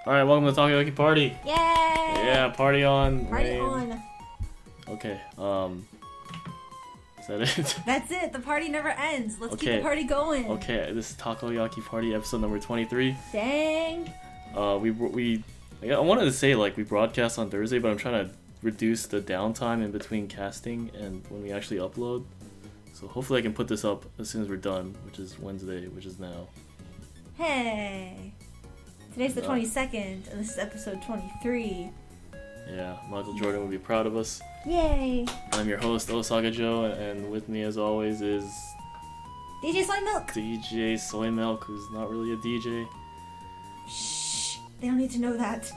Alright, welcome to the Takoyaki party! Yay! Yeah, party on! Party Rain. on! Okay, is that it? That's it, the party never ends. Let's keep Okay. the party going. Okay, this is Takoyaki party episode number 23. Dang! I wanted to say like we broadcast on Thursday, but I'm trying to reduce the downtime in between casting and when we actually upload. So hopefully I can put this up as soon as we're done, which is Wednesday, which is now. Hey! Today's the 22nd, and this is episode 23. Yeah, Michael Jordan would be proud of us. Yay! I'm your host, Osaka Joe, and with me as always is DJ Soymilk! DJ Soymilk, who's not really a DJ. Shh! They don't need to know that.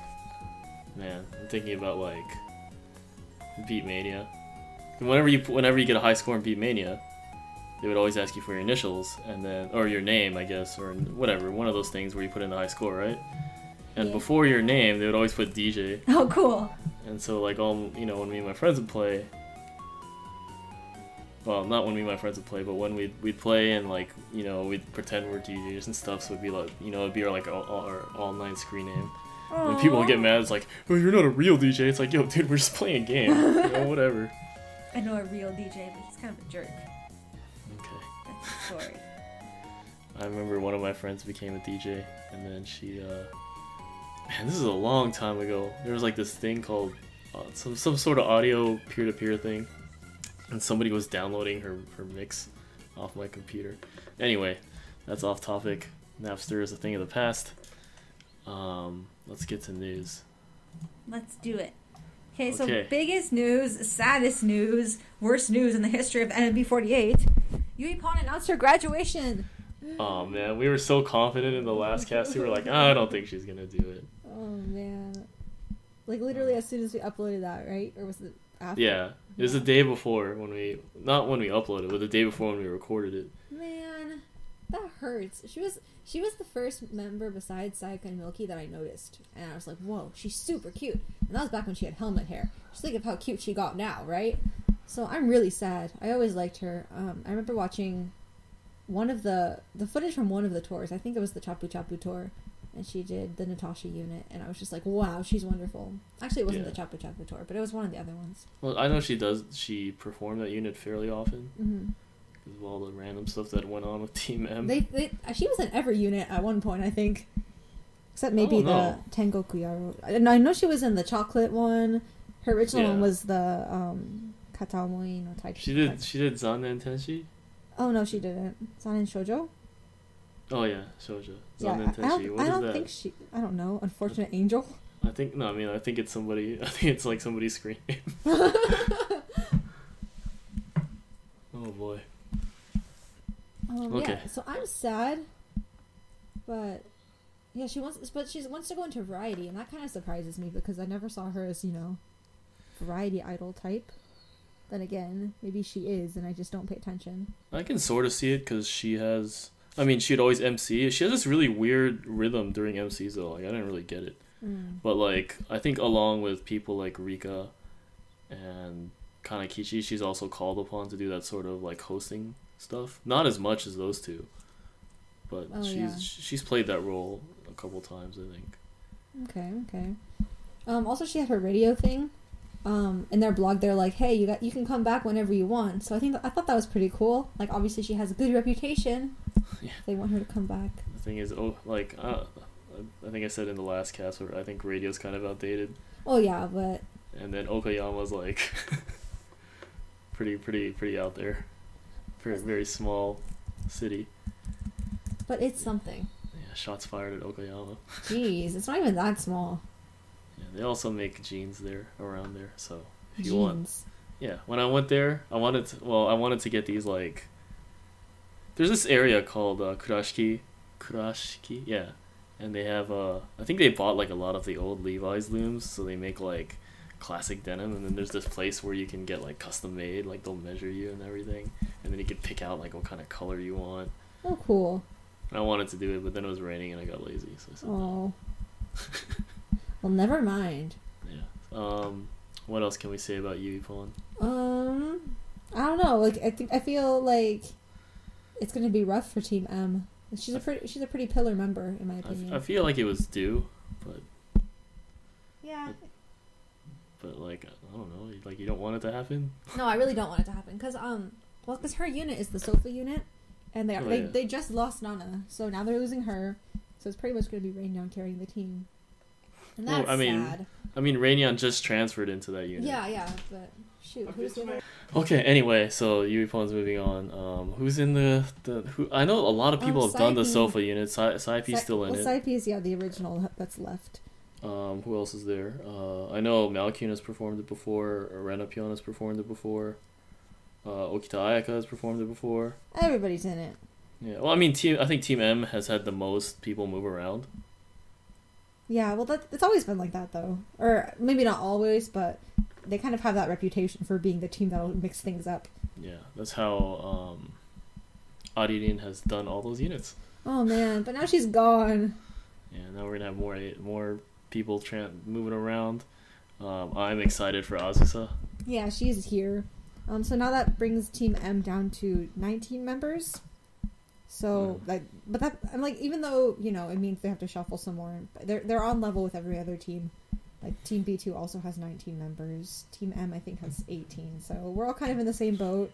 Man, I'm thinking about like Beat Mania. Whenever you get a high score in Beat Mania, they would always ask you for your initials and then or your name, I guess, or whatever, one of those things where you put in the high score, right? And Yeah. before your name, they would always put DJ. Oh, cool. And so like when me and my friends would play, well, not when me and my friends would play, but when we'd play and like, we'd pretend we're DJs and stuff, so it'd be like, it'd be our all-night screen name. Aww. When people would get mad, it's like, oh, you're not a real DJ. It's like, yo, dude, we're just playing a game. Whatever. I know a real DJ, but he's kind of a jerk. Okay. That's the story. I remember one of my friends became a DJ, and then she, man, this is a long time ago. There was like this thing called some sort of audio peer-to-peer thing, and somebody was downloading her mix off my computer. Anyway, that's off topic. Napster is a thing of the past. Let's get to news. Let's do it. Okay, so Okay. biggest news, saddest news, worst news in the history of NMB 48. Yui announced her graduation. Oh man, we were so confident in the last cast. We were like, I don't think she's gonna do it. Oh man. Like literally as soon as we uploaded that, right? Or was it after? Yeah, it was the day before not when we uploaded, but the day before when we recorded it. Man, that hurts. She was the first member besides Sayaka and Milky that I noticed. And I was like, whoa, she's super cute. And that was back when she had helmet hair. Just think of how cute she got now, right? So I'm really sad. I always liked her. I remember watching one of the footage from one of the tours. I think it was the Chapu Chapu tour. And she did the Natasha unit. And I was just like, wow, she's wonderful. Actually, it wasn't the Chapu Chapu tour, but it was one of the other ones. Well, I know she performed that unit fairly often. Mm-hmm. Because of all the random stuff that went on with Team M. She was in every unit at one point, I think. Except maybe the know. Tengoku Yaro. And I know she was in the chocolate one. Her original one was the Kataomoi no type. She did Zanen Tenshi? Oh no, she didn't. Zanen Shoujo? Oh yeah, Shoujo. Yeah, Zanen Tenshi. What I is don't that? think I don't know. Unfortunate Angel? I think it's somebody. I think it's like somebody's screen name. Oh boy. Okay. Yeah, so I'm sad. But yeah, she wants to go into variety, and that kind of surprises me because I never saw her as, variety idol type. Then again, maybe she is, and I just don't pay attention. I can sort of see it because she'd always MC. She has this really weird rhythm during MCs though. Like I didn't really get it. But like I think along with people like Rika and Kanakichi, she's also called upon to do that sort of like hosting stuff. Not as much as those two, but she's played that role a couple times, I think. Okay. Also, she had her radio thing. In their blog, they're like, "Hey, you can come back whenever you want." So I thought that was pretty cool. Like, obviously, she has a good reputation. Yeah. They want her to come back. The thing is, I think I said in the last cast where I think radio's kind of outdated. Oh yeah, but And then Okayama's like pretty out there. Very small city. But it's something. Yeah, shots fired at Okayama. Jeez, it's not even that small. Yeah, they also make jeans around there. So if you Jeans. want, yeah. When I went there, I wanted to get these like. There's this area called Kurashiki, yeah, and they have I think they bought like a lot of the old Levi's looms, so they make like classic denim, and then there's this place where you can get like custom made, like they'll measure you and everything, and then you can pick out like what kind of color you want. Oh, cool. I wanted to do it, but then it was raining and I got lazy, so I said no. Well, never mind. Yeah. What else can we say about Yui Pon? I don't know. Like, I feel like it's gonna be rough for Team M. She's a pretty pillar member, in my opinion. I feel like it was due, but Yeah. But like, I don't know, like you don't want it to happen. No, I really don't want it to happen because because her unit is the Sofa unit, and they just lost Nana, so now they're losing her, so it's pretty much going to be Rainion carrying the team, and that's sad. I mean, Rainion just transferred into that unit. Yeah, but shoot, who's the other? Okay, anyway, so Yuipon's moving on. Who's in the who? I know a lot of people have done the Sofa unit. Saipi's still in it. Saipi's the original that's left. Who else is there? I know Malkyun has performed it before. Renapyeon has performed it before. Okita Ayaka has performed it before. Everybody's in it. Yeah, well, I mean, I think Team M has had the most people move around. Yeah, well, it's always been like that, though. Or maybe not always, but they kind of have that reputation for being the team that'll mix things up. Yeah, that's how Aririn has done all those units. Oh, man, but now she's gone. Yeah, now we're going to have more people moving around. I'm excited for Azusa. Yeah, she's here. So now that brings Team M down to 19 members. So I'm like, even though it means they have to shuffle some more, they're on level with every other team. Like Team B2 also has 19 members. Team M I think has 18. So we're all kind of in the same boat.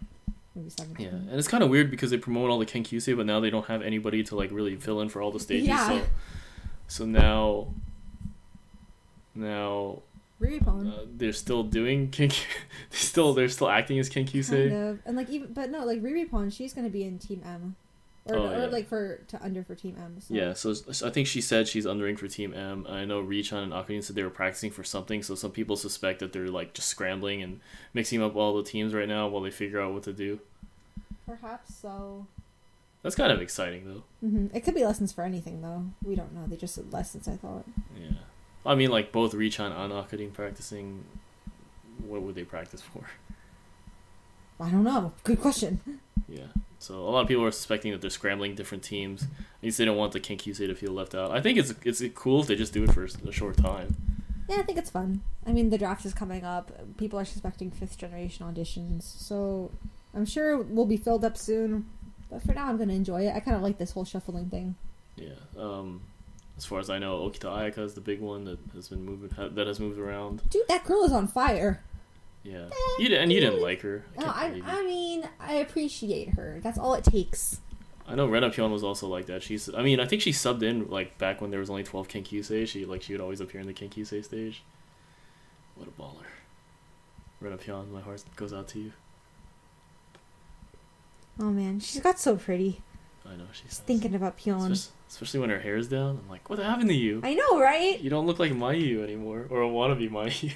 Maybe 17. Yeah, and it's kind of weird because they promote all the Kenkyusei, but now they don't have anybody to like really fill in for all the stages. Yeah. So now they're still doing they're still acting as Kenkyusei. Kind of. And like Riripon, she's gonna be in Team M. Or like for Team M. So. Yeah, so I think she said she's undering for Team M. I know Riichan and Akarin said they were practicing for something, so some people suspect that they're like just scrambling and mixing up all the teams right now while they figure out what to do. Perhaps so. That's kind of exciting though. Mm-hmm. It could be lessons for anything though. We don't know. They just said lessons, I thought. Yeah. I mean, like both Riichan and Akarin practicing. What would they practice for? I don't know. Good question. Yeah. So a lot of people are suspecting that they're scrambling different teams. At least they don't want the Kenkyusei to feel left out. I think it's cool if they just do it for a short time. Yeah, I think it's fun. I mean, the draft is coming up. People are suspecting 5th generation auditions. So I'm sure we'll be filled up soon. But for now, I'm going to enjoy it. I kind of like this whole shuffling thing. Yeah. As far as I know, Okita Ayaka is the big one that has moved around. Dude, that girl is on fire. Yeah, you didn't like her. I mean, I appreciate her. That's all it takes. I know Renapyeon was also like that. I think she subbed in like back when there was only 12 Kenkyusei. She would always appear in the Kenkyusei stage. What a baller, Renapyeon. My heart goes out to you. Oh man, she's got so pretty. I know she's thinking about Pyeon. Especially when her hair's down. I'm like, what happened to you? I know, right? You don't look like Mayu anymore, or a wannabe Mayu.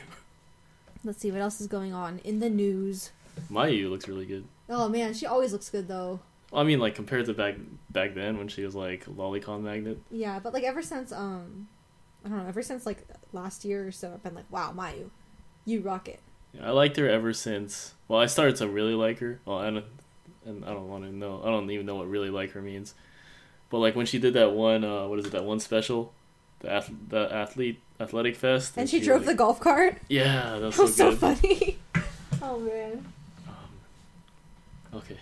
Let's see what else is going on in the news. Mayu looks really good. Oh man, she always looks good though. I mean, like compared to back then when she was like Lolicon Magnet. Yeah, but like ever since I don't know, ever since like last year or so, I've been like, wow, Mayu, you rock it. Yeah, I liked her ever since. Well, I started to really like her. Well, and I don't want to know. I don't even know what really like her means. But like when she did that one, that one special, the athletic fest, and she drove the golf cart. Yeah, that was so funny. Oh man. Okay.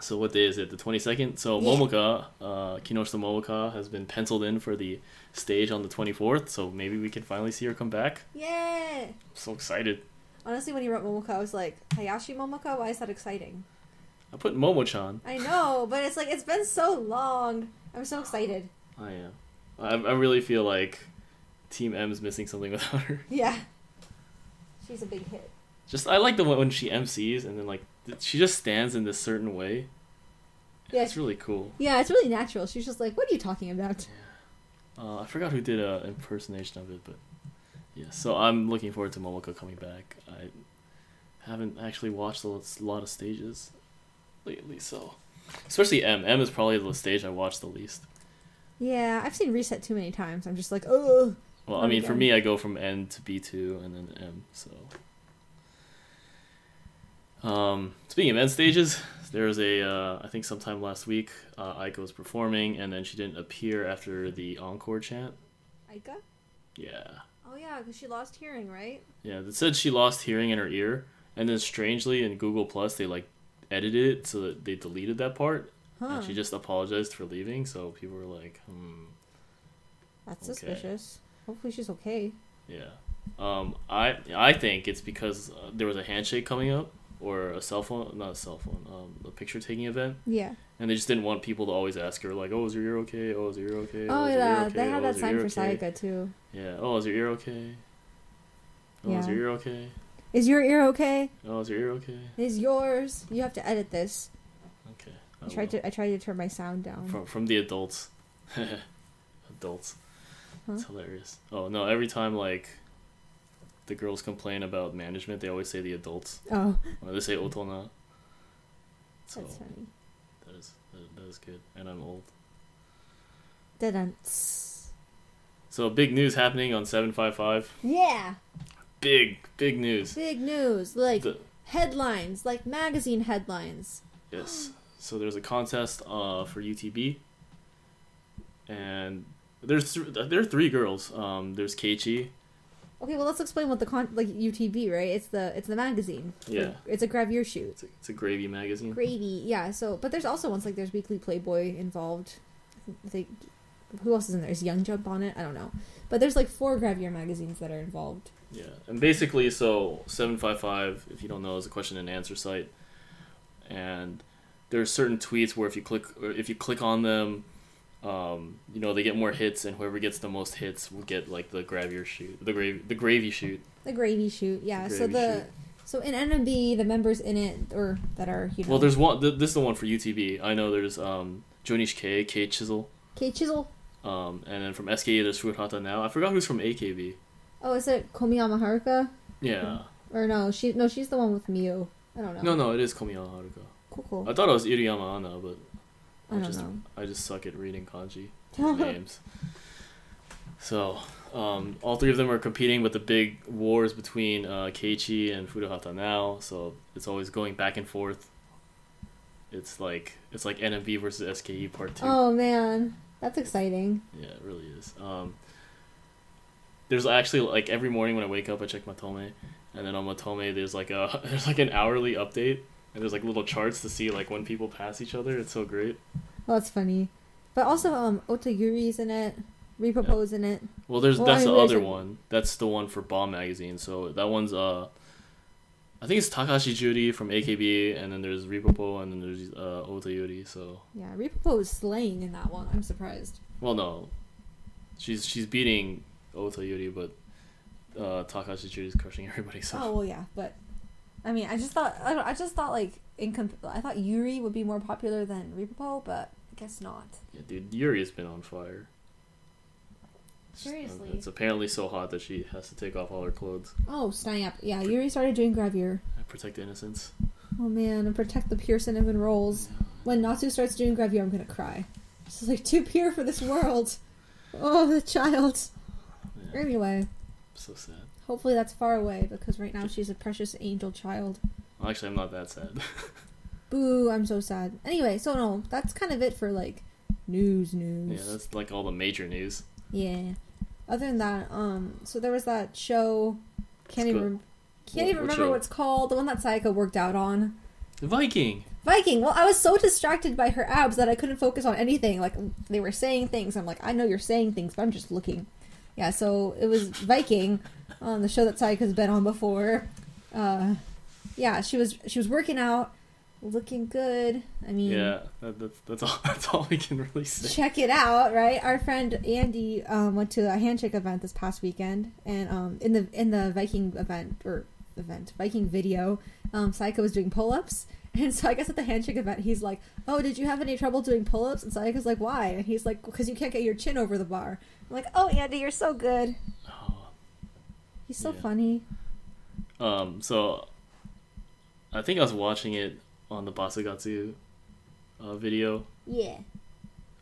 So what day is it? The 22nd. So yeah. Momoka, Kinoshita Momoka has been penciled in for the stage on the 24th. So maybe we can finally see her come back. Yeah. I'm so excited. Honestly, when you wrote Momoka, I was like, Hayashi Momoka? Why is that exciting? I put Momo-chan. I know, but it's like, it's been so long. I'm so excited. I am. I really feel like Team M is missing something without her. Yeah. She's a big hit. I like the one when she MCs and then like she just stands in this certain way. Yeah, it's really cool. Yeah, it's really natural. She's just like, what are you talking about? Yeah. I forgot who did an impersonation of it, but yeah. So I'm looking forward to Momoka coming back. I haven't actually watched a lot of stages lately, so especially M. M is probably the stage I watched the least. Yeah, I've seen Reset too many times. I'm just like, oh. Well, I mean, for me, I go from N to B2 and then M, so. Speaking of end stages, there was I think sometime last week, Aika was performing, and then she didn't appear after the encore chant. Aika? Yeah. Oh yeah, because she lost hearing, right? Yeah, it said she lost hearing in her ear, and then strangely in Google Plus they like edited it so that they deleted that part, and she just apologized for leaving, so people were like, That's suspicious. Hopefully she's okay. Yeah. I think it's because there was a handshake coming up or a cell phone, not a cell phone, a picture taking event. Yeah. And they just didn't want people to always ask her like, "Oh, is your ear okay? Oh, is your ear okay? Oh, is your ear yeah, okay? they had Oh, that is your sign ear for okay?" Sayaka too. Yeah. Oh, is your ear okay? Oh, is Yeah. your ear okay? Is your ear okay? Oh, is your ear okay? Is yours? You have to edit this. Okay. I tried to turn my sound down. From the adults. Adults. Huh? It's hilarious. Oh no! Every time like the girls complain about management, they always say the adults. Oh, They say otona. So that's funny. that is good, and I'm old. Da-dance. So big news happening on 755. Yeah. Big news. Big news, like The- headlines, like magazine headlines. Yes. So there's a contest for UTB, and there are three girls. There's Keiichi. Okay, well let's explain what the UTB, right? It's the magazine. Yeah. It's a gravure shoot. It's a gravy magazine. Gravy, yeah. So, but there's also ones like there's Weekly Playboy involved. I think who else is in there? Is Young Jump on it? I don't know. But there's like 4 gravure magazines that are involved. Yeah, and basically, so 755, if you don't know, is a question and answer site, and there's certain tweets where if you click on them, they get more hits, and whoever gets the most hits will get like the gravure shoot, the gravy shoot. The gravy shoot, yeah. Gravy So in NMB, the members in it or that are Well, there's one. This is the one for UTB. I know there's Jonishi K Chisel. K Chisel. And then from SKE there's Furuhata now. I forgot who's from AKB. Oh, is it Komiyama Haruka? Yeah. Or no, she's the one with Miyu. I don't know. No, it is Komiyama Haruka. Cool. I thought it was Iriyama Anna, but I don't know. I just suck at reading kanji names. So, all three of them are competing, but the big wars between Keiichi and Furuhata now. So it's always going back and forth. It's like NMB versus SKE Part 2. Oh man, that's exciting. Yeah, it really is. There's actually like every morning when I wake up, I check Matome, and then on Matome there's like an hourly update, and there's like little charts to see like when people pass each other. It's so great. Well, that's funny. But also, Ota Yuri's in it. Ripopo's in it. Well, that's the other one. That's the one for Bomb Magazine. So that one's I think it's Takahashi Juri from AKB, and then there's Ripopo, and then there's Ota Yuri. So yeah, Ripopo is slaying in that one. I'm surprised. Well, no, she's beating Ota Yuri, but Takahashi Juri is crushing everybody. So. Oh well, yeah, but I mean, I just thought like I thought Yuuri would be more popular than Ripopo, but I guess not. Yeah, dude, Yuri has been on fire. Seriously. It's apparently so hot that she has to take off all her clothes. Oh, snap. Yeah, Yuuri started doing gravure. Protect innocence. Oh, man, and protect the pure cinnamon rolls. When Natsu starts doing gravure, I'm gonna cry. This is like too pure for this world. Oh, the child. Yeah. Anyway. So sad. Hopefully that's far away, because right now she's a precious angel child. Well, actually, I'm not that sad. Boo, I'm so sad. Anyway, so no, that's kind of it for, like, news. Yeah, that's like all the major news. Yeah. Other than that, so there was that show. Can't even remember what it's called. The one that Sayaka worked out on. Viking. Well, I was so distracted by her abs that I couldn't focus on anything. Like, they were saying things. I'm like, I know you're saying things, but I'm just looking. Yeah, so it was Viking, the show that Sayaka's been on before. Yeah, she was working out, looking good. I mean, yeah, that's all we can really say. Check it out, right? Our friend Andy went to a handshake event this past weekend, and in the Viking Viking video, Sayaka was doing pull-ups, and so I guess at the handshake event he's like, "Oh, did you have any trouble doing pull-ups?" And Sayaka's like, "Why?" And he's like, "Because you can't get your chin over the bar." I'm like, "Oh, Andy, you're so good." Oh, He's so funny. So I think I was watching it on the Basugatsu video. Yeah.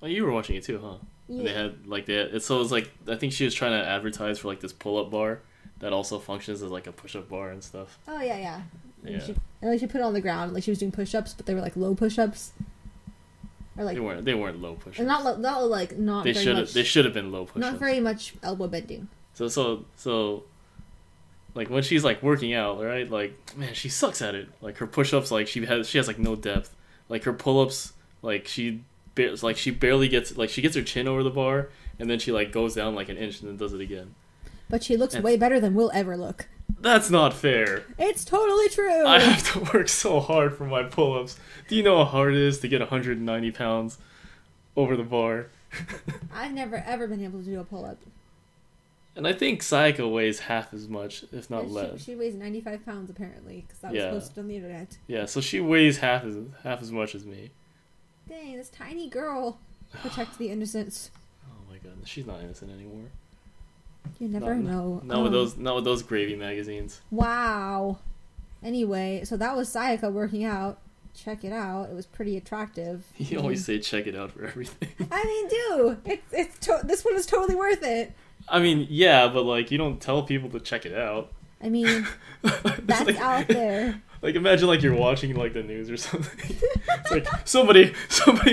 Oh, you were watching it too, huh? Yeah. And they had so it was like, I think she was trying to advertise for like this pull-up bar that also functions as like a push-up bar and stuff. Oh yeah. Yeah. And she put it on the ground, like she was doing push-ups, but they were like low push-ups. Or like they weren't low push-ups. Not they should have been low push-ups. Not very much elbow bending. So like when she's like working out, right? Like, man, she sucks at it. Like her push-ups, like she has like no depth. Like her pull-ups, like she barely gets, like she gets her chin over the bar, and and then she like goes down like an inch and then does it again. But she looks way better than we'll ever look. That's not fair. It's totally true. I have to work so hard for my pull-ups. Do you know how hard it is to get 190 pounds over the bar? I've never ever been able to do a pull-up. And I think Sayaka weighs half as much, if not less. She weighs 95 pounds apparently, because that was posted on the internet. Yeah, so she weighs half as much as me. Dang, this tiny girl. Protect the innocents. Oh my god, she's not innocent anymore. You never know. Not with those gravy magazines. Wow. Anyway, so that was Sayaka working out. Check it out. It was pretty attractive. You always say check it out for everything. I mean, dude, this one was totally worth it. I mean, yeah, but like you don't tell people to check it out. I mean, that's like, out there. Like imagine like you're watching like the news or something. It's like somebody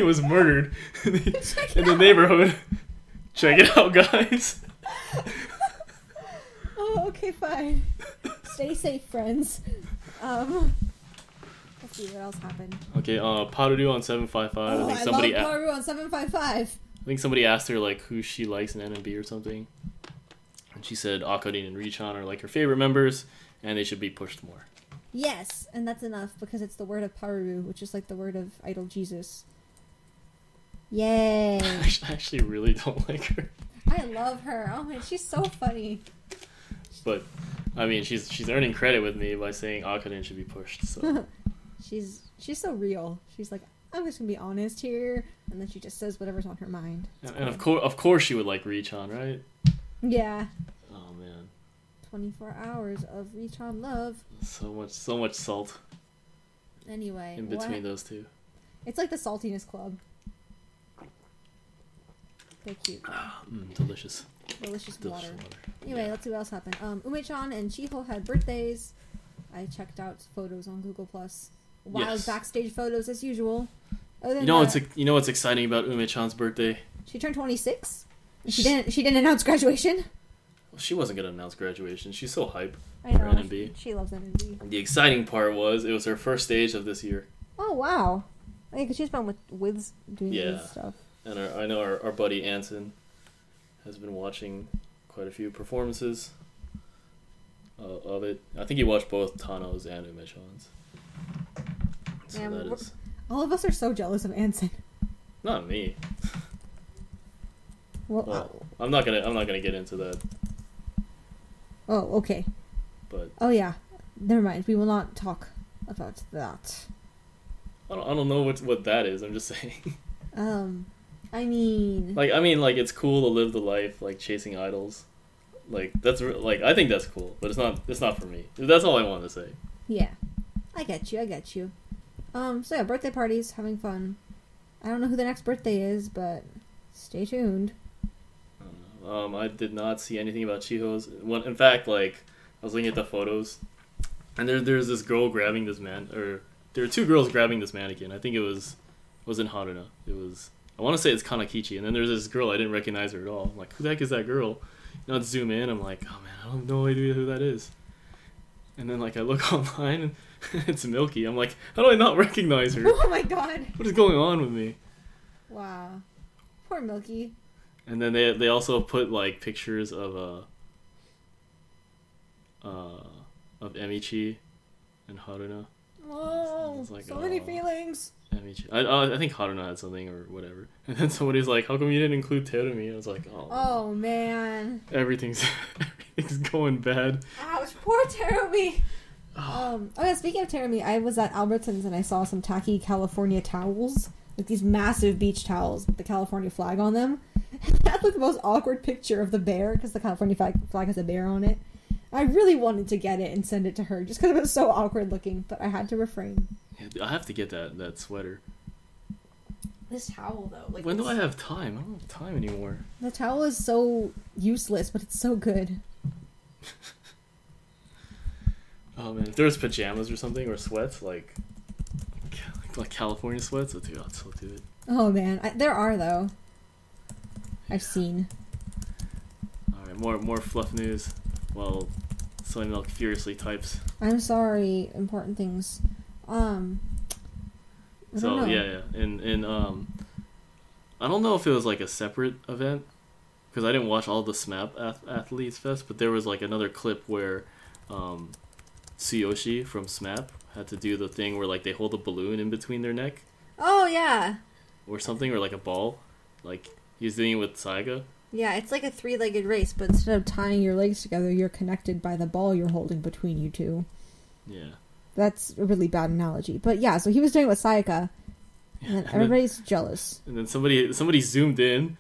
was murdered in the neighborhood. Check it out, guys. Oh, okay, fine. Stay safe, friends. Let's see what else happened. Okay, Paruru on 755. Oh, I love Paruru on 755. I think somebody asked her like who she likes in NMB or something, and she said Akarin and Riichan are like her favorite members, and they should be pushed more. Yes, and that's enough because it's the word of Paruru, which is like the word of idol Jesus. Yay! I actually really don't like her. I love her. Oh man, she's so funny. But I mean, she's earning credit with me by saying Akarin should be pushed. So she's so real. She's like, I'm just gonna be honest here, and then she just says whatever's on her mind. And of course she would like Riichan, right? Yeah. Oh man. 24 hours of Riichan love. So much salt. Anyway. In between those two. It's like the saltiness club. They're cute. Delicious. Delicious water. Anyway, let's see what else happened. Umechan and Chiho had birthdays. I checked out photos on Google+. Wild backstage photos as usual. You know what's exciting about Umechan's birthday? She turned 26. She didn't announce graduation. Well, she wasn't gonna announce graduation. She's so hype I know. for NMB. She loves NMB. The exciting part was it was her first stage of this year. Oh wow! Yeah, because she's been with Wiz doing Wiz stuff. And I know our buddy Anson has been watching quite a few performances of it. I think he watched both Tano's and Umechan's. So man, all of us are so jealous of Anson. Not me. Well, I'm not gonna get into that. Oh, okay. But yeah, never mind. We will not talk about that. I don't know what that is. I'm just saying. I mean, it's cool to live the life like chasing idols. Like that's like I think that's cool, but it's not for me. That's all I wanted to say. Yeah, I get you. So yeah, birthday parties, having fun. I don't know who the next birthday is, but stay tuned. I did not see anything about Chiho's. In fact, like I was looking at the photos, and there's this girl grabbing this man, or there are two girls grabbing this mannequin. I think it was in Haruna. I want to say it's Kanakichi, and then there's this girl I didn't recognize her at all. I'm like, who the heck is that girl? You know, I'd zoom in. I'm like, oh man, I have no idea who that is. And then like I look online, and it's Milky. I'm like, how do I not recognize her? Oh my god! What is going on with me? Wow, poor Milky. And then they also put like pictures of Emichi and Haruna. Oh, like, so many feelings. Emichi. I think Haruna had something or whatever. And then somebody's like, how come you didn't include Terumi? I was like, oh man. Everything's going bad. Ouch, poor Terumi. Oh yeah, speaking of Terumi, I was at Albertsons and I saw some tacky California towels. Like these massive beach towels with the California flag on them. That's like the most awkward picture of the bear because the California flag has a bear on it. I really wanted to get it and send it to her just because it was so awkward looking, but I had to refrain. Yeah, I have to get that sweater. This towel though, like when do I have time? I don't have time anymore. The towel is so useless, but it's so good. Oh man, if there was pajamas or something or sweats like California sweats, I'd still do it. Oh man, there are though. I've seen. All right, more fluff news. Well, Soymilk furiously types. I'm sorry, important things. In I don't know if it was like a separate event because I didn't watch all the SMAP Athletes Fest, but there was like another clip where Tsuyoshi from SMAP had to do the thing where like they hold a balloon in between their neck. Oh, yeah. Or something, or like a ball. Like, he's doing it with Sayaka. Yeah, it's like a 3-legged race, but instead of tying your legs together, you're connected by the ball you're holding between you two. Yeah. That's a really bad analogy. But yeah, so he was doing it with Sayaka, and then everybody's jealous. And then somebody zoomed in,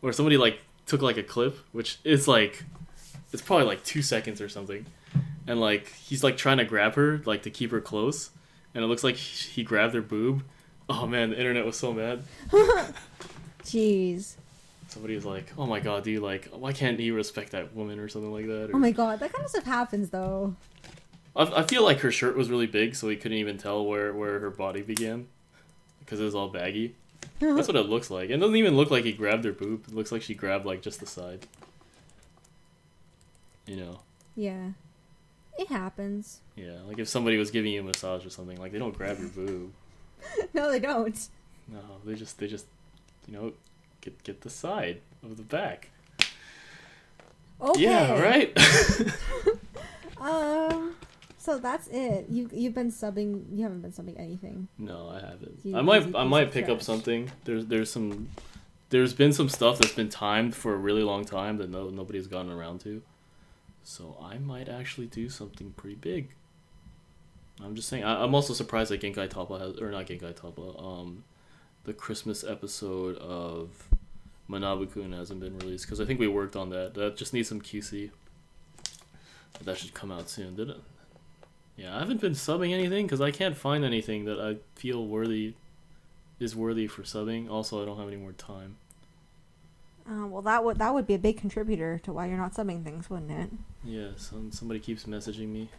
or somebody like took like a clip, which is like, it's probably like 2 seconds or something. And like, he's like trying to grab her, like to keep her close. And it looks like he grabbed her boob. Oh man, the internet was so mad. Jeez. Somebody was like, "Oh my god, dude! Like, why can't he respect that woman or something like that?" Or... Oh my god, that kind of stuff happens though. I feel like her shirt was really big, so he couldn't even tell where her body began, because it was all baggy. That's what it looks like. It doesn't even look like he grabbed her boob. It looks like she grabbed like just the side. You know. Yeah. It happens. Yeah, like if somebody was giving you a massage or something, like they don't grab your boob. No, they don't. No, they just you know, get the side of the back. Okay. Yeah, right? So that's it. You've been subbing. You haven't been subbing anything. No, I haven't. You I might pick up something. There's been some stuff that's been timed for a really long time that nobody's gotten around to. So I might actually do something pretty big. I'm just saying. I'm also surprised that Genkai Toppa has, or not Genkai Toppa, the Christmas episode of Manabu-kun hasn't been released, because I think we worked on that. That just needs some QC. But that should come out soon, did it? Yeah, I haven't been subbing anything because I can't find anything that I feel is worthy for subbing. Also, I don't have any more time. Well, that would be a big contributor to why you're not subbing things, wouldn't it? Yeah, somebody keeps messaging me.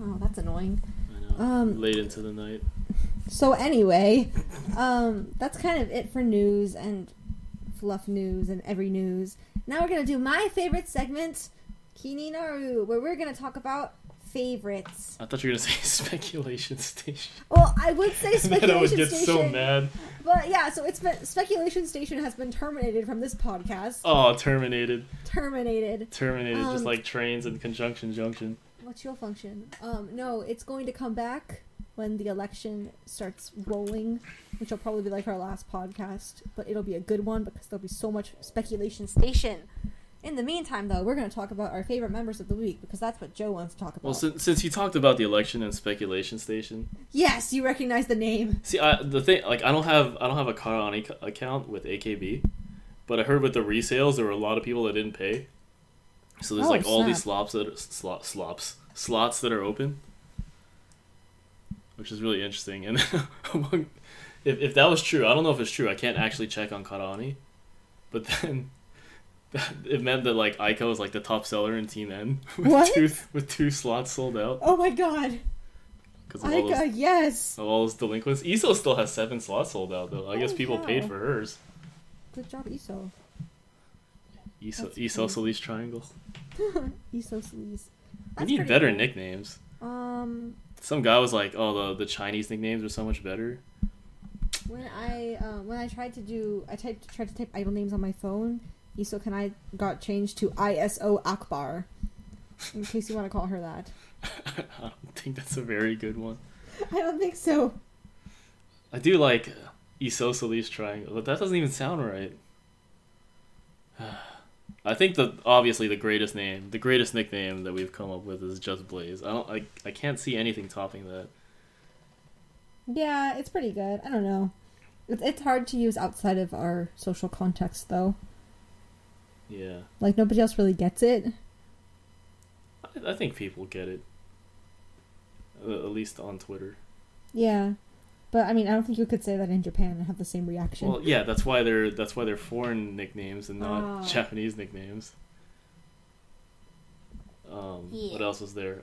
Oh, that's annoying. I know. Late into the night. So anyway, that's kind of it for news and fluff news and every news. Now we're gonna do my favorite segment, Kini Naru, where we're gonna talk about favorites. I thought you were gonna say speculation station. Well, I would say speculation Then I would get station. so mad. But yeah, so it's been, speculation station has been terminated from this podcast. Oh, terminated. Terminated. Just like trains and conjunction junction. What's your function? No, it's going to come back when the election starts rolling, which will probably be like our last podcast, but it'll be a good one because there'll be so much speculation station. In the meantime, though, we're going to talk about our favorite members of the week because that's what Joe wants to talk about. Well, since you talked about the election and speculation station, yes, you recognize the name. See, the thing, like, I don't have a Kotani account with AKB, but I heard with the resales there were a lot of people that didn't pay. So there's like all these slots that are open, which is really interesting. And if that was true, I don't know if it's true. I can't actually check on Kotani, but then it meant that like Aika was like the top seller in Team N with two slots sold out. Oh my god! Aika, yes. Of all those delinquents, Iso still has 7 slots sold out though. I guess people paid for hers. Good job, Iso. Iso Solis Triangle. Iso Solis. We need better nicknames. Some guy was like, "Oh, the Chinese nicknames are so much better." When I tried to type idol names on my phone, Iso Kanai got changed to ISO Akbar. In case you want to call her that. I don't think that's a very good one. I don't think so. I do like Iso Solis Triangle, but that doesn't even sound right. I think obviously the greatest nickname that we've come up with is Just Blaze. I can't see anything topping that. Yeah, it's pretty good. I don't know. It's hard to use outside of our social context, though. Yeah. Like, nobody else really gets it. I think people get it. At least on Twitter. Yeah. But, I mean, I don't think you could say that in Japan and have the same reaction. Well, yeah, that's why they're foreign nicknames and not Japanese nicknames. Yeah. What else was there?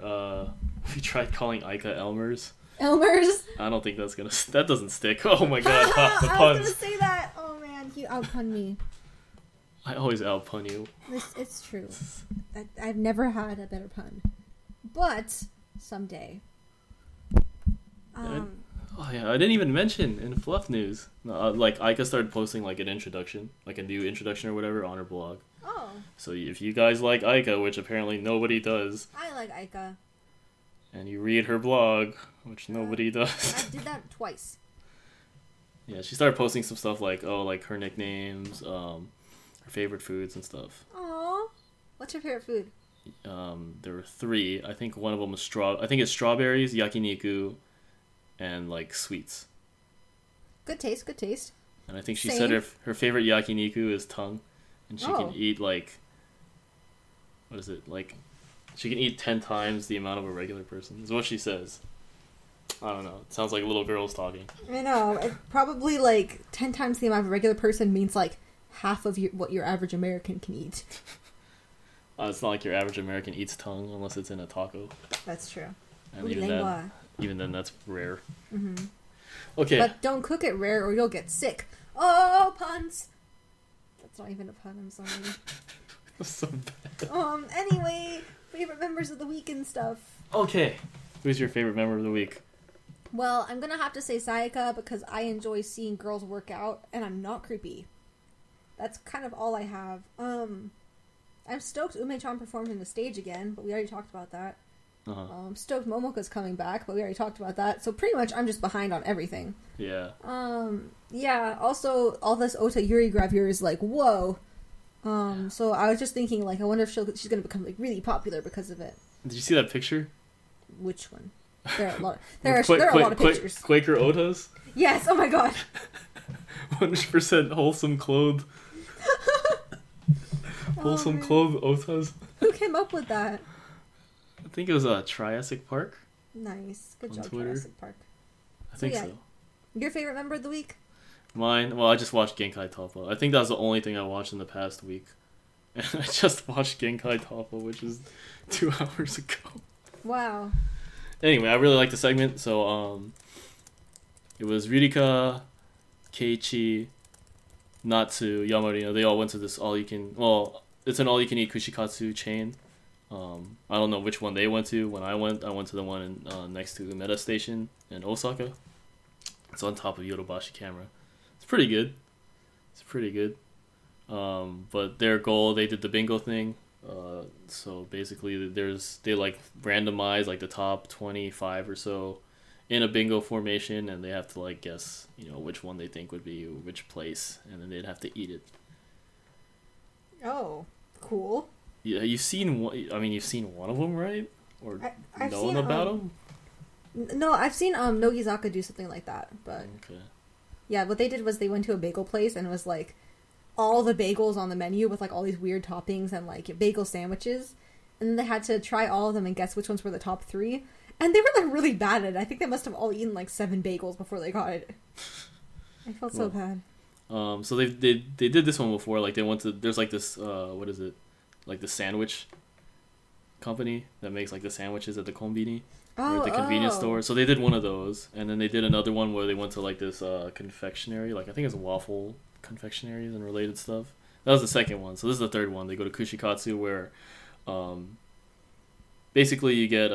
We tried calling Aika Elmers. Elmers? I don't think that doesn't stick. Oh my god, the puns. I was gonna say that. Oh man, you outpun me. I always outpun you. It's true. I've never had a better pun. But, someday. Oh yeah, I didn't even mention in Fluff news. Like Aika started posting like an introduction, like a new introduction or whatever on her blog. Oh. So if you guys like Aika, which apparently nobody does, I like Aika. and you read her blog, which nobody does. I did that twice. Yeah, she started posting some stuff like, like her nicknames, her favorite foods and stuff. Aww. What's your favorite food? There were 3. I think one of them was I think it's strawberries, yakiniku, and like sweets. Good taste, good taste. And I think she said her favorite yakiniku is tongue, and she can eat like, what is it, like, she can eat 10 times the amount of a regular person, is what she says. I don't know. It sounds like little girls talking. I know. It probably like 10 times the amount of a regular person means like half of what your average American can eat. It's not like your average American eats tongue unless it's in a taco. That's true. And even then, that's rare. Mm-hmm. Okay. But don't cook it rare or you'll get sick. Oh, puns! That's not even a pun, I'm sorry. That's so bad. Anyway, favorite members of the week and stuff. Okay. Who's your favorite member of the week? Well, I'm gonna have to say Sayaka because I enjoy seeing girls work out and I'm not creepy. That's kind of all I have. I'm stoked Umechan performed in the stage again, but we already talked about that. I'm stoked Momoka's coming back, but we already talked about that. So pretty much I'm just behind on everything. Yeah. Yeah, also all this Ota Yuri gravure is like, whoa. So I was just thinking, like, I wonder if she's gonna become like really popular because of it. Did you see that picture? Which one? There are a lot. There are a lot of pictures. Quaker Otas. Yes. Oh my god. 100% wholesome clothed. Wholesome clothed Otas. Who came up with that? I think it was Triassic Park. Nice. Good job, Twitter. Triassic Park. I think so. Your favorite member of the week? Mine? Well, I just watched Genkai Toppa. I think that was the only thing I watched in the past week. And I just watched Genkai Toppa, which is 2 hours ago. Wow. Anyway, I really liked the segment. So, it was Ririka, Keiichi, Natsu, Yamarino. They all went to this it's an all-you-can-eat kushikatsu chain. I don't know which one they went to. When I went to the one in, next to the Umeda Station in Osaka. It's on top of Yodobashi camera. It's pretty good. But their goal, they did the bingo thing. So basically they like randomize like the top 25 or so in a bingo formation, and they have to like guess, which one they think would be which place, and then they'd have to eat it. Oh, cool. Yeah, you've seen one of them, right? Or I've known seen, about them? No, I've seen Nogizaka do something like that, but okay. Yeah, what they did was they went to a bagel place and it was like all the bagels on the menu with like all these weird toppings and like bagel sandwiches, and then they had to try all of them and guess which ones were the top 3, and they were like really bad at it. I think they must have all eaten like 7 bagels before they got it. I felt so bad. So they did this one before. Like they went to, there's like this what is it, like the sandwich company that makes like the sandwiches at the konbini or at the convenience store. So they did one of those, and then they did another one where they went to like this confectionery, like I think it's waffle confectionaries and related stuff. That was the second one. So this is the third one. They go to kushikatsu, where basically you get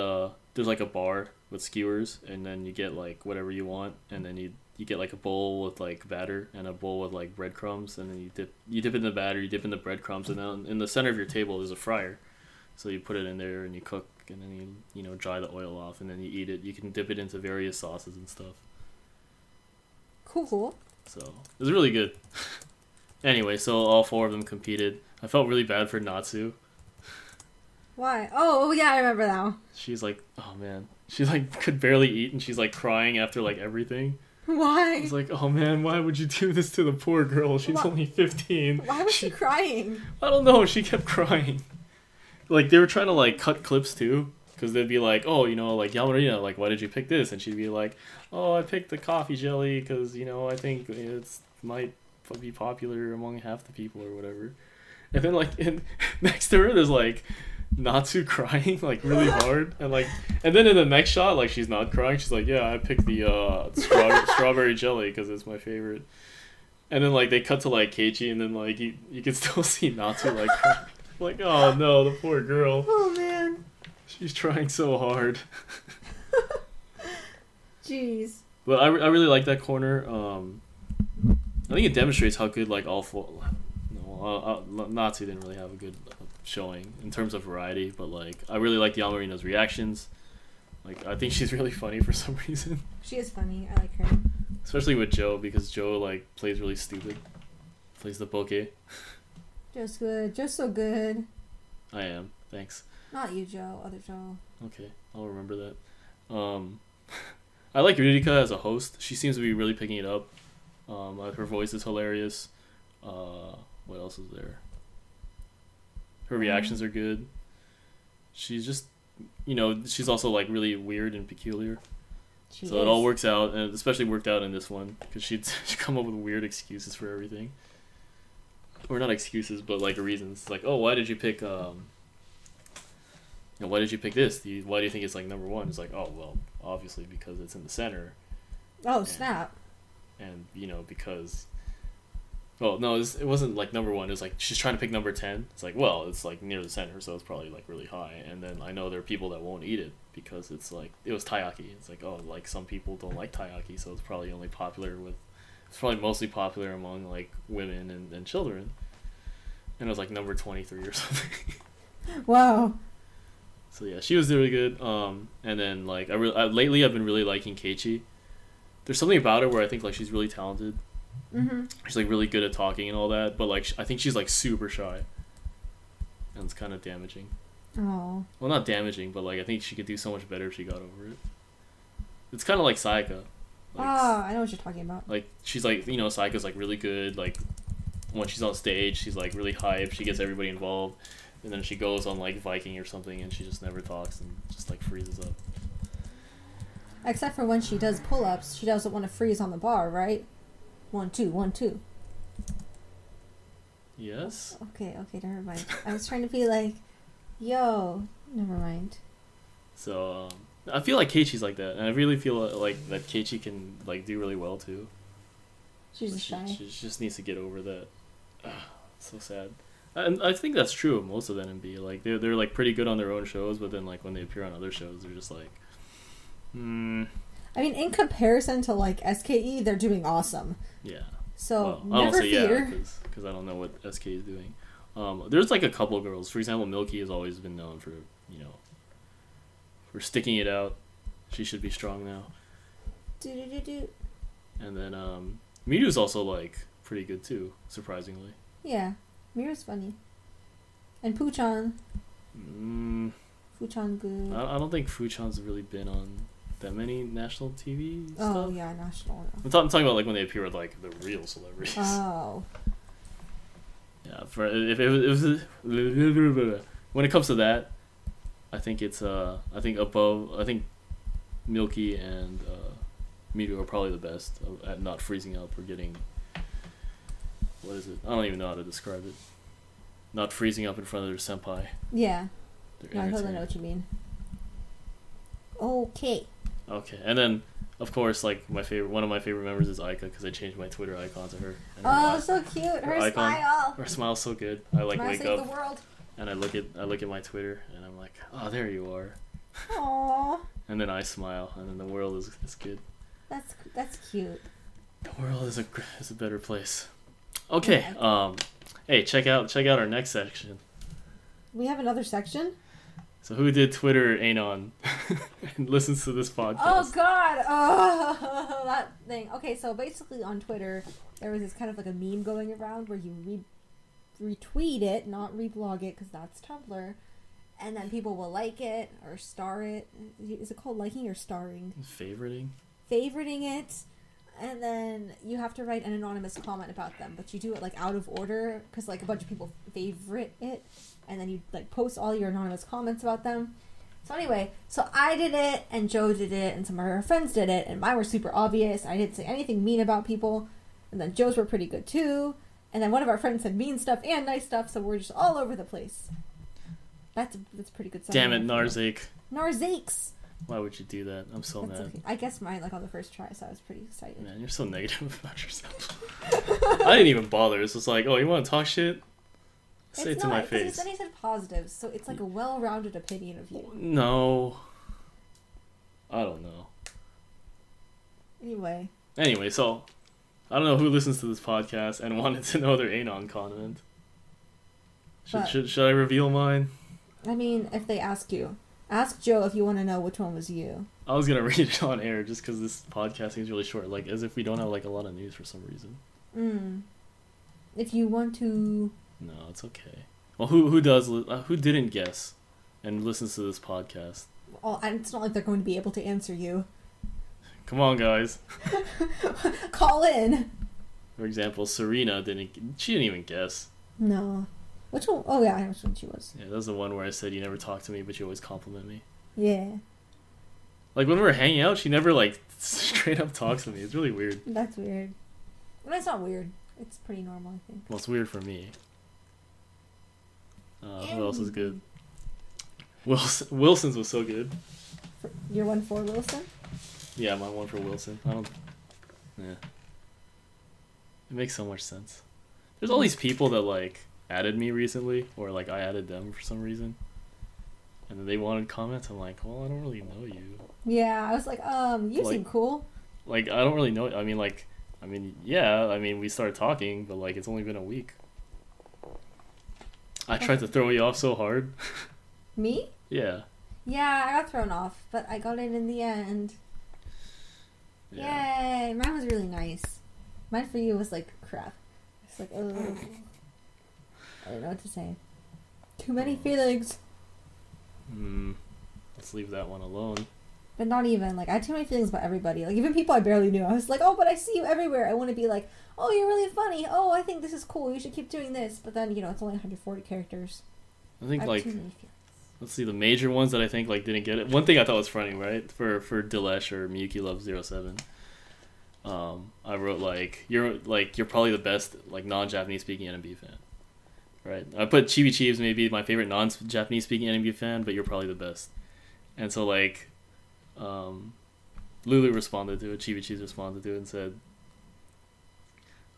there's like a bar with skewers, and then you get like whatever you want, and then you get like a bowl with like batter and a bowl with like breadcrumbs, and then you dip in the batter, you dip in the breadcrumbs, and then in the center of your table there's a fryer, so you put it in there and you cook, and then you dry the oil off, and then you eat it. You can dip it into various sauces and stuff. Cool. So it was really good. Anyway, so all 4 of them competed. I felt really bad for Natsu. Why? Oh yeah, I remember now. She's like, oh man, she like could barely eat, and she's like crying after like everything. Why? I was like, oh man, why would you do this to the poor girl? She's only 15. Why was she crying? I don't know. She kept crying. Like, they were trying to, like, cut clips, too. Because they'd be like, oh, like, Yamarina, like, why did you pick this? And she'd be like, oh, I picked the coffee jelly because, I think it might be popular among half the people or whatever. And then, like, next to her, there's, like, Natsu crying, like, really hard. And then in the next shot, like, she's not crying. She's like, yeah, I picked the strawberry jelly because it's my favorite. And then, like, they cut to, like, Keiichi, and then, like, you can still see Natsu, like, crying. Like, oh, no, the poor girl. Oh, man. She's trying so hard. Jeez. But I really like that corner. I think it demonstrates how good, like, all 4... No, Natsu didn't really have a good showing in terms of variety, but like I really like Yamarino's reactions. Like I think she's really funny for some reason. She is funny. I like her. Especially with Joe, because Joe like plays really stupid. Plays the poke. Joe's good. Joe's so good. I am. Thanks. Not you, Joe. Other Joe. Okay, I'll remember that. I like Ririka as a host. She seems to be really picking it up. Her voice is hilarious. What else is there? Her reactions are good. She's just, she's also like really weird and peculiar. So it all works out, and especially worked out in this one because she'd come up with weird excuses for everything. Or not excuses, but like reasons. Like, oh, why did you pick why did you pick this? Why do you think it's like number one? It's like, oh well, obviously because it's in the center. Oh, snap. And because, well, no, it wasn't like number one. It was like she's trying to pick number 10. It's like, well, it's like near the center, so it's probably like really high. And then I know there are people that won't eat it because it's like it was taiyaki. It's like, oh, like some people don't like taiyaki, so it's probably only popular with. It's probably mostly popular among like women and children. And it was like number 23 or something. Wow. So yeah, she was really good. And then like lately I've been really liking Keiichi. There's something about her where I think like she's really talented. Mm-hmm. She's like really good at talking and all that, but like I think she's like super shy. And it's kind of damaging. Oh. Well, not damaging, but like I think she could do so much better if she got over it. It's kind of like Sayaka. Like, I know what you're talking about. Like she's like, Sayaka's like really good. Like when she's on stage, she's like really hype. She gets everybody involved. And then she goes on like Viking or something and she just never talks and just like freezes up. Except for when she does pull-ups, she doesn't want to freeze on the bar, right? 1, 2, 1, 2. Yes? Okay, never mind. I was trying to be like, yo, never mind. So, I feel like Keiichi's like that. And I really feel like that Keiichi can like do really well too. She's shy. She just needs to get over that. It's so sad. And I think that's true of most of NMB. Like they're like pretty good on their own shows, but then like when they appear on other shows, they're just like, I mean, in comparison to like SKE, they're doing awesome. Yeah. So well, never fear. because I don't know what SK is doing. There's like a couple of girls. For example, Milky has always been known for for sticking it out. She should be strong now. Do. And then Miru's also like pretty good too, surprisingly. Yeah. Miru's funny. And Fuchan good. I don't think Fuchan's really been on that many national TV stuff. Oh, yeah, national. I'm talking about like when they appear with like the real celebrities. Oh. Yeah, if it was when it comes to that, I think it's I think Milky and Miru are probably the best at not freezing up or getting. What is it? I don't even know how to describe it. Not freezing up in front of their senpai. Yeah. No, I totally know what you mean. Okay. Okay, and then of course, like one of my favorite members is Aika because I changed my Twitter icon to her. And so cute! Her smile. Her smile's so good. I like wake up the world. and I look at my Twitter and I'm like, oh, there you are. Aww. And then I smile, and then the world is good. That's cute. The world is a better place. Okay. Hey, check out our next section. We have another section? So who did Twitter Anon and listens to this podcast? Oh God! Oh, that thing. Okay, so basically on Twitter, there was this kind of like a meme going around where you retweet it, not reblog it, because that's Tumblr, and then people will like it or star it. Is it called liking or starring? Favoriting it. And then you have to write an anonymous comment about them, but you do it like out of order because like a bunch of people favorite it, and then you like post all your anonymous comments about them. So anyway, so I did it, and Joe did it, and some of her friends did it, and mine were super obvious. I didn't say anything mean about people, and then Joe's were pretty good too. And then one of our friends said mean stuff and nice stuff, so we're just all over the place. That's pretty good. Damn it, Narzake. Narzakes. Why would you do that? I'm so mad. Okay. I guess mine like on the first try, so I was pretty excited. Man, you're so negative about yourself. I didn't even bother. It's just like, oh, you want to talk shit? Say it to my face. Then he said positives, so it's like a well-rounded opinion of you. No. I don't know. Anyway, so I don't know who listens to this podcast and wanted to know their Anon comment. Should I reveal mine? I mean, if they ask you. Ask Joe if you want to know which one was you. I was gonna read it on air just because this podcasting is really short, like as if we don't have like a lot of news for some reason. If you want to. No, it's okay. Well, who didn't guess and listens to this podcast? Oh, and it's not like they're going to be able to answer you. Come on, guys. Call in. For example, Serena didn't even guess. No. Which one? Oh yeah, I know which one she was. Yeah, that was the one where I said you never talk to me, but you always compliment me. Yeah. Like when we were hanging out, she never like straight up talks to me. It's really weird. That's weird. But it's not weird. It's pretty normal, I think. Well, it's weird for me. Who else is good? Wilson's was so good. Your one for Wilson? Yeah, my one for Wilson. Yeah. It makes so much sense. There's all these people that like added me recently, or like I added them for some reason, and then they wanted comments. I'm like, well, I don't really know you. Yeah, I was like, you seem cool. Like, I don't really know. Yeah. We started talking, but like it's only been a week. I tried to throw you off so hard. Me? Yeah. Yeah, I got thrown off, but I got in the end. Yeah. Yay! Mine was really nice. Mine for you was like crap. It's like, oh, I don't know what to say. Too many feelings. Let's leave that one alone. But not even. Like, I had too many feelings about everybody. Like, even people I barely knew. I was like, oh, but I see you everywhere. I want to be like, oh, you're really funny. Oh, I think this is cool. You should keep doing this. But then, it's only 140 characters. I think, like, let's see, the major ones that I think, like, didn't get it. One thing I thought was funny, right? For Dilesh or Miyuki Love 07. I wrote, like, you're probably the best, like, non-Japanese speaking NMB fan. Right? I put Chibi Chiefs maybe my favorite non-Japanese speaking NMB fan, but you're probably the best. And so, like, Lulu responded to it, Chibi Cheese responded to it and said,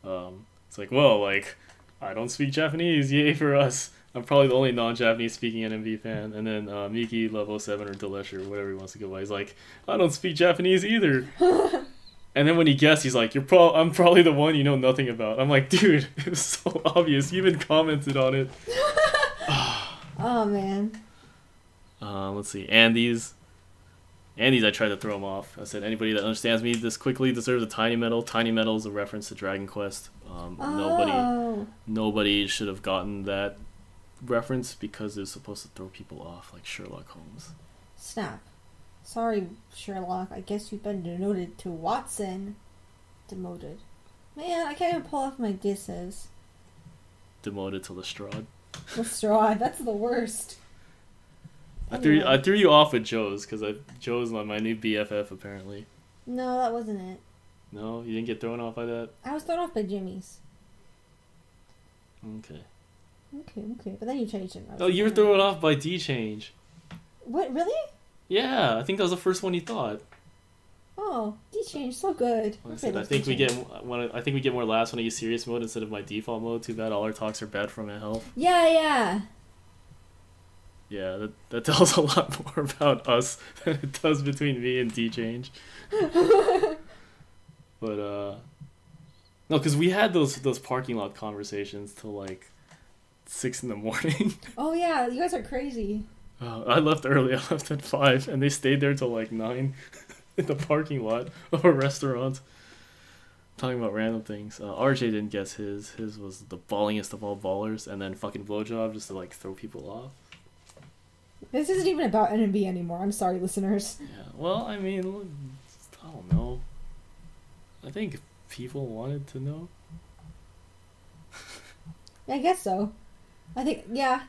it's like, well, like, I don't speak Japanese, yay for us. I'm probably the only non-Japanese speaking NMB fan. And then Miki Level 7 or Dilesh or whatever he wants to go by, he's like, I don't speak Japanese either. And then when he guessed, he's like, I'm probably the one you know nothing about. I'm like, dude, it was so obvious. You even commented on it. Oh, man. Let's see, Andy's, I tried to throw him off. I said, anybody that understands me this quickly deserves a tiny medal. Tiny medal is a reference to Dragon Quest. Nobody should have gotten that reference because it was supposed to throw people off, like Sherlock Holmes. Snap. Sorry, Sherlock. I guess you've been demoted to Watson. Demoted. Man, I can't even pull off my disses. Demoted to Lestrade. Lestrade, that's the worst. I threw you off with Joe's because Joe's my new BFF apparently. No, that wasn't it. No, you didn't get thrown off by that? I was thrown off by Jimmy's. Okay. But then you changed it. Oh, you were thrown off by D-Change. What, really? Yeah, I think that was the first one you thought. Oh, D-Change, so good. I think we get more laughs when I use serious mode instead of my default mode. Too bad all our talks are bad for my health. Yeah. Yeah, that tells a lot more about us than it does between me and D-Change. But, no, because we had those parking lot conversations till, like, 6 in the morning. Oh, yeah, you guys are crazy. I left early. I left at 5, and they stayed there till, like, 9 in the parking lot of a restaurant. Talking about random things. RJ didn't guess his. His was the ballingest of all ballers, and then fucking blowjob just to, like, throw people off. This isn't even about NMB anymore. I'm sorry, listeners. Yeah, well, I mean, I don't know. I think people wanted to know. I guess so. I think, yeah.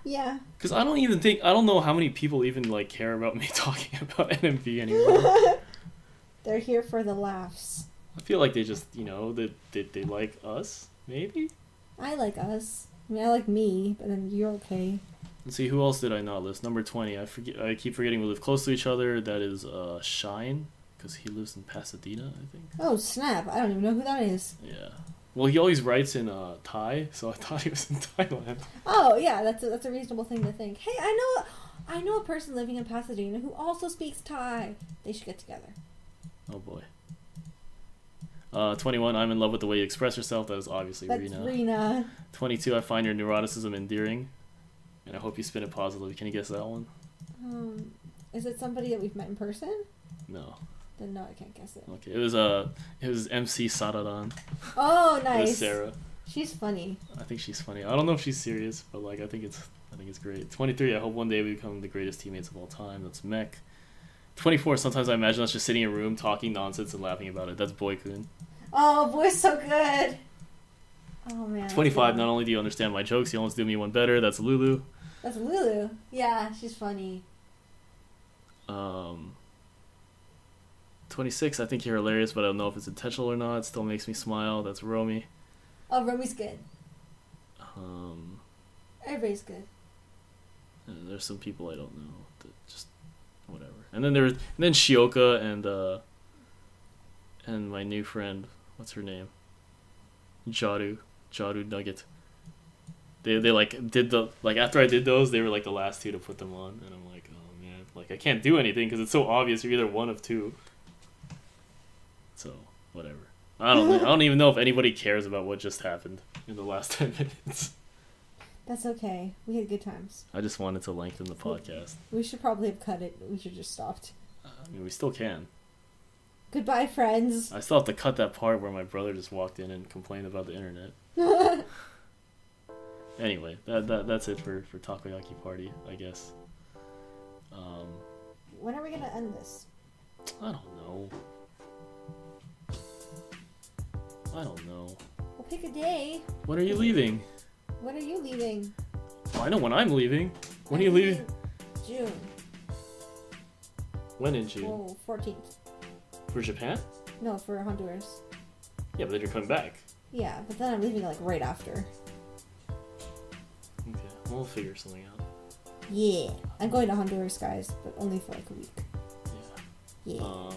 Because I don't know how many people even, like, care about me talking about NMB anymore. They're here for the laughs. I feel like they just, they like us, maybe? I like us. I mean, I like me, but then you're okay. Let's see, who else did I not list? Number 20. I keep forgetting we live close to each other. That is Shine, because he lives in Pasadena, I think. Oh, snap. I don't even know who that is. Yeah. Well, he always writes in Thai, so I thought he was in Thailand. Oh, yeah, that's a reasonable thing to think. Hey, I know a person living in Pasadena who also speaks Thai. They should get together. Oh, boy. 21, I'm in love with the way you express yourself. That is obviously That's Rena. 22, I find your neuroticism endearing. And I hope you spin it positively. Can you guess that one? Is it somebody that we've met in person? No. Then no, I can't guess it. Okay, it was MC Saradan. Oh, It nice. was Sarah. She's funny. I think she's funny. I don't know if she's serious, but like I think it's great. 23, I hope one day we become the greatest teammates of all time. That's Mech. 24, sometimes I imagine us just sitting in a room talking nonsense and laughing about it. That's Boy-kun. Oh, Boy's so good. Oh man. 25, not only do you understand my jokes, you almost do me one better. That's Lulu. That's Lulu. Yeah, she's funny. 26, I think you're hilarious, but I don't know if it's intentional or not. It still makes me smile. That's Romy. Oh, Romy's good. Everybody's good. There's some people I don't know. That just whatever. And then Shioka and my new friend, what's her name? Jaru Nugget. They like did the like after I did those, they were like the last two to put them on, and I'm like, oh man, like I can't do anything because it's so obvious you're either one of two. So whatever. I don't even know if anybody cares about what just happened in the last 10 minutes. That's okay. We had good times. I just wanted to lengthen the podcast. We should probably have cut it. We should have just stopped. I mean, we still can. Goodbye, friends. I still have to cut that part where my brother just walked in and complained about the internet. Anyway, that's it for Takoyaki Party, I guess. When are we gonna end this? I don't know. We'll pick a day. When are you leaving? When are you leaving? Oh, I know when I'm leaving. When are you leaving? June. When in June? Oh, 14th. For Japan? No, for Honduras. Yeah, but then you're coming back. Yeah, but then I'm leaving like right after. Okay, we'll figure something out. Yeah. I'm going to Honduras, guys, but only for like a week. Yeah. Yeah.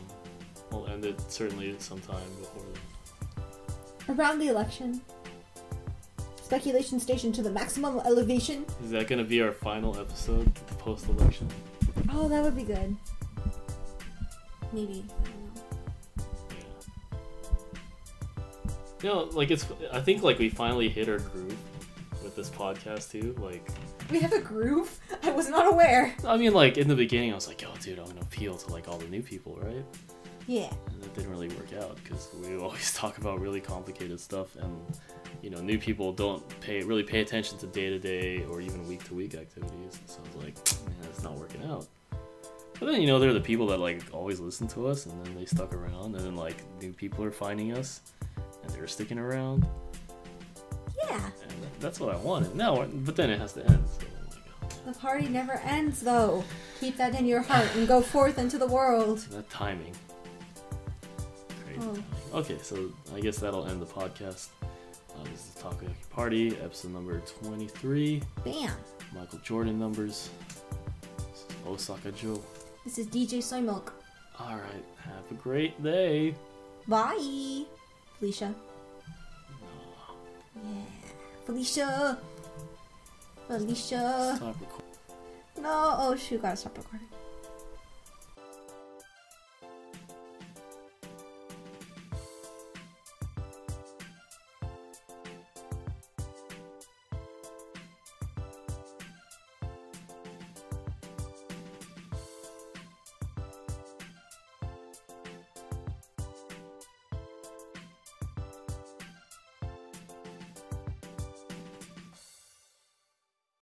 We'll end it certainly sometime before then. Around the election. Speculation station to the maximum elevation. Is that going to be our final episode post-election? Oh, that would be good. Maybe. I don't know. Yeah. You know, like I think like we finally hit our groove with this podcast too. Like we have a groove? I was not aware. I mean, like in the beginning, I was like, "Yo, dude, I'm gonna appeal to like all the new people, right?" Yeah. And that didn't really work out because we always talk about really complicated stuff, and you know, new people don't really pay attention to day-to-day or even week-to-week activities. So I was like, man, it's not working out. But then, you know, they're the people that like always listen to us, and then they stuck around, and then like new people are finding us, and they're sticking around. Yeah. And that's what I wanted. Now, but then it has to end. So, oh my God. The party never ends, though. Keep that in your heart and go forth into the world. That timing. Crazy Oh. timing. Okay, so I guess that'll end the podcast. This is Takoyaki Party, episode number 23. Bam. Michael Jordan numbers. This is Osaka Joe. This is DJ Soymilk. Alright, have a great day. Bye. Felicia. Yeah. Felicia. Stop recording. No. Oh, shoot. Gotta stop recording.